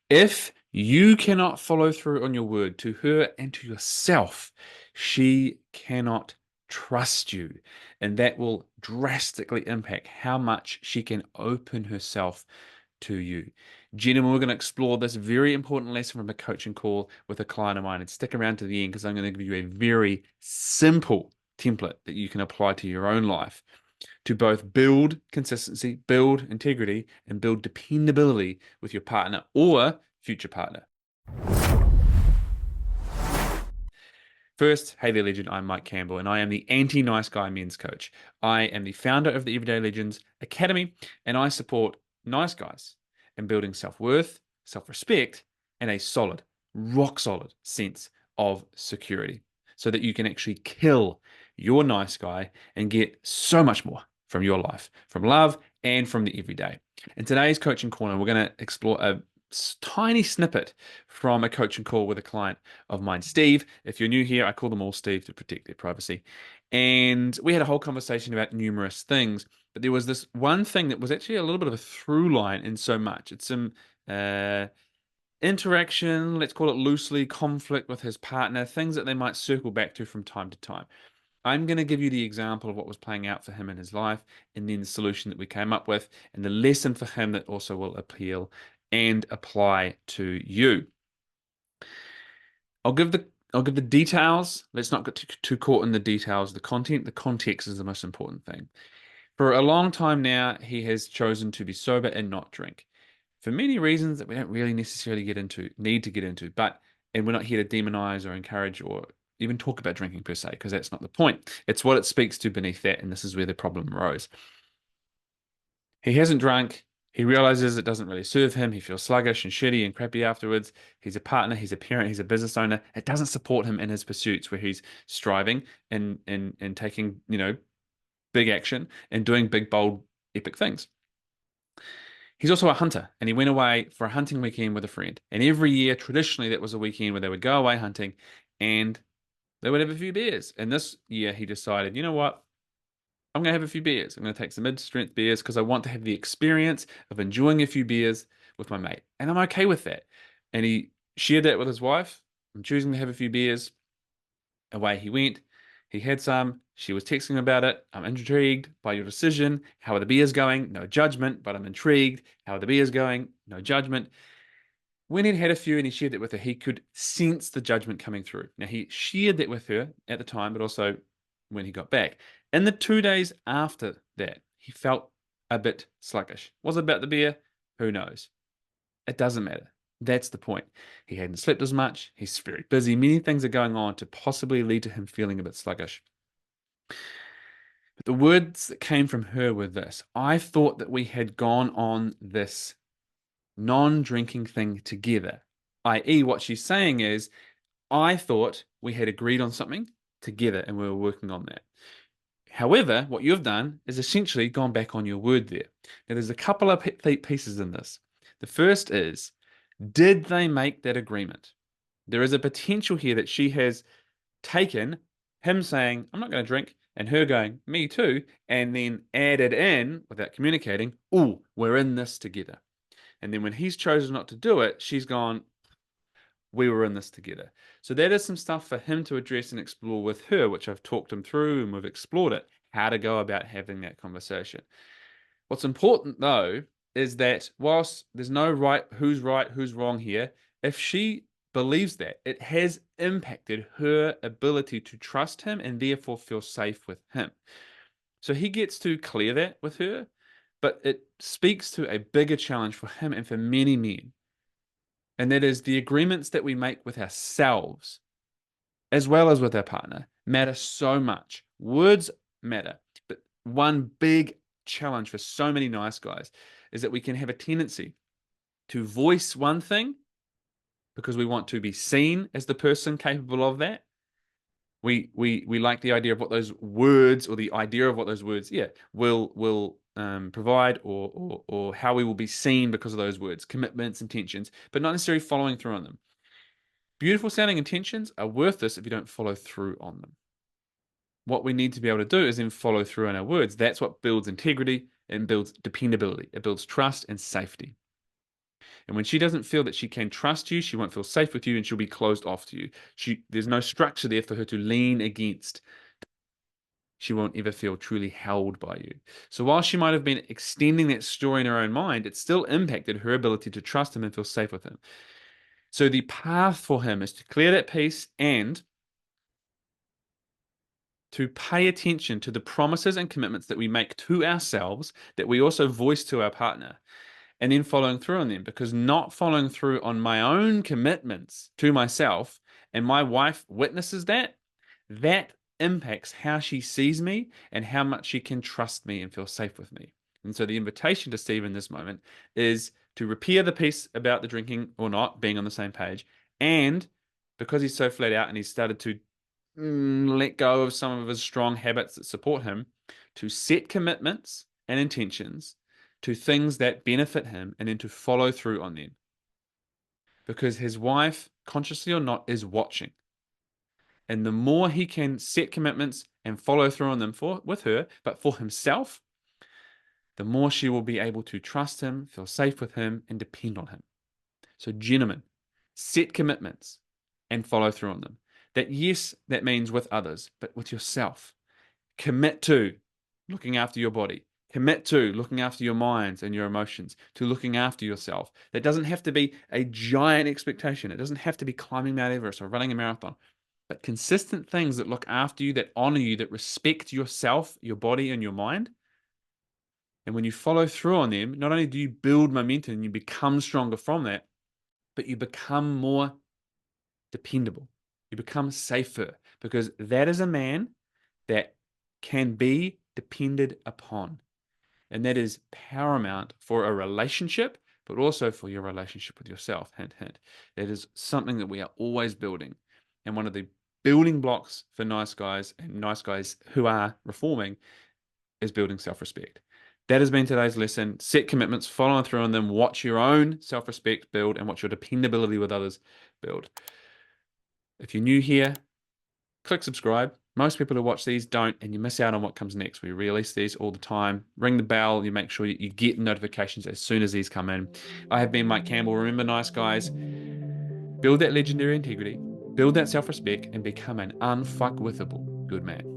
If you cannot follow through on your word to her and to yourself, she cannot trust you. And that will drastically impact how much she can open herself to you. Gentlemen, we're going to explore this very important lesson from a coaching call with a client of mine. And stick around to the end because I'm going to give you a very simple template that you can apply to your own life to both build consistency, build integrity, and build dependability with your partner or future partner. First, hey there, legend. I'm Mike Campbell, and I am the anti-nice guy men's coach. I am the founder of the Everyday Legends Academy, and I support nice guys in building self-worth, self-respect, and a solid, rock solid sense of security so that you can actually kill your nice guy and get so much more from your life, from love and from the everyday. In today's coaching corner, we're going to explore a tiny snippet from a coaching call with a client of mine, Steve. If you're new here, I call them all Steve to protect their privacy. And we had a whole conversation about numerous things, but there was this one thing that was actually a little bit of a through line in so much. It's some uh, interaction, let's call it loosely, conflict with his partner, things that they might circle back to from time to time. I'm going to give you the example of what was playing out for him in his life, and then the solution that we came up with, and the lesson for him that also will appeal and apply to you. I'll give the details. Let's not get too caught in the details. The content, the context is the most important thing. For a long time now, he has chosen to be sober and not drink for many reasons that we don't really necessarily need to get into, and we're not here to demonize or encourage or even talk about drinking per se, because that's not the point. It's what it speaks to beneath that, and this is where the problem arose. He hasn't drunk. He realizes it doesn't really serve him. He feels sluggish and shitty and crappy afterwards. He's a partner, he's a parent, he's a business owner. It doesn't support him in his pursuits where he's striving and taking, big action and doing big, bold, epic things. He's also a hunter, and he went away for a hunting weekend with a friend. And every year, traditionally, that was a weekend where they would go away hunting and they would have a few beers. And this year, he decided, you know what? I'm going to have a few beers. I'm going to take some mid-strength beers because I want to have the experience of enjoying a few beers with my mate. And I'm okay with that. And he shared that with his wife. I'm choosing to have a few beers. Away he went. He had some. She was texting him about it. I'm intrigued by your decision. How are the beers going? No judgment, but I'm intrigued. How are the beers going? No judgment. When he'd had a few and he shared that with her, he could sense the judgment coming through. Now, he shared that with her at the time, but also when he got back. In the 2 days after that, he felt a bit sluggish. Was it about the beer? Who knows? It doesn't matter. That's the point. He hadn't slept as much. He's very busy. Many things are going on to possibly lead to him feeling a bit sluggish. But the words that came from her were this: I thought that we had gone on this non-drinking thing together. I.e., what she's saying is, I thought we had agreed on something together and we were working on that. However, what you've done is essentially gone back on your word there. Now, there's a couple of pieces in this. The first is, did they make that agreement? There is a potential here that she has taken him saying, I'm not going to drink, and her going, me too, and then added in without communicating, oh, we're in this together. And then when he's chosen not to do it, she's gone, we were in this together. So that is some stuff for him to address and explore with her, which I've talked him through and we've explored it, how to go about having that conversation. What's important though is that whilst there's no right, who's wrong here, if she believes that, it has impacted her ability to trust him and therefore feel safe with him. So he gets to clear that with her, but it speaks to a bigger challenge for him and for many men. And that is the agreements that we make with ourselves as well as with our partner matter so much. Words matter. But one big challenge for so many nice guys is that we can have a tendency to voice one thing because we want to be seen as the person capable of that. We like the idea of what those words or the idea of what those words, will provide or how we will be seen because of those words, commitments, intentions, but not necessarily following through on them. Beautiful sounding intentions are worthless if you don't follow through on them. What we need to be able to do is then follow through on our words. That's what builds integrity and builds dependability. It builds trust and safety. And when she doesn't feel that she can trust you, she won't feel safe with you and she'll be closed off to you. There's no structure there for her to lean against. She won't ever feel truly held by you. So while she might have been extending that story in her own mind, it still impacted her ability to trust him and feel safe with him. So the path for him is to clear that peace and to pay attention to the promises and commitments that we make to ourselves that we also voice to our partner, and then following through on them. Because not following through on my own commitments to myself, and my wife witnesses that, that impacts how she sees me and how much she can trust me and feel safe with me. And so the invitation to Steve in this moment is to repair the piece about the drinking or not being on the same page. And because he's so flat out and he's started to let go of some of his strong habits that support him, to set commitments and intentions to things that benefit him and then to follow through on them. Because his wife, consciously or not, is watching. And the more he can set commitments and follow through on them with her, but for himself, the more she will be able to trust him, feel safe with him, and depend on him. So, gentlemen, set commitments and follow through on them. That, yes, that means with others, but with yourself. Commit to looking after your body. Commit to looking after your minds and your emotions, to looking after yourself. That doesn't have to be a giant expectation. It doesn't have to be climbing Mount Everest or running a marathon, but consistent things that look after you, that honor you, that respect yourself, your body, and your mind. And when you follow through on them, not only do you build momentum and you become stronger from that, but you become more dependable. You become safer because that is a man that can be depended upon. And that is paramount for a relationship, but also for your relationship with yourself. Hint, hint. That is something that we are always building. And one of the building blocks for nice guys and nice guys who are reforming is building self-respect. That has been today's lesson. Set commitments, follow through on them, watch your own self-respect build, and watch your dependability with others build. If you're new here, click subscribe. Most people who watch these don't, and you miss out on what comes next. We release these all the time. Ring the bell. You make sure you get notifications as soon as these come in. I have been Mike Campbell. Remember, nice guys, build that legendary integrity, build that self-respect, and become an unfuckwithable good man.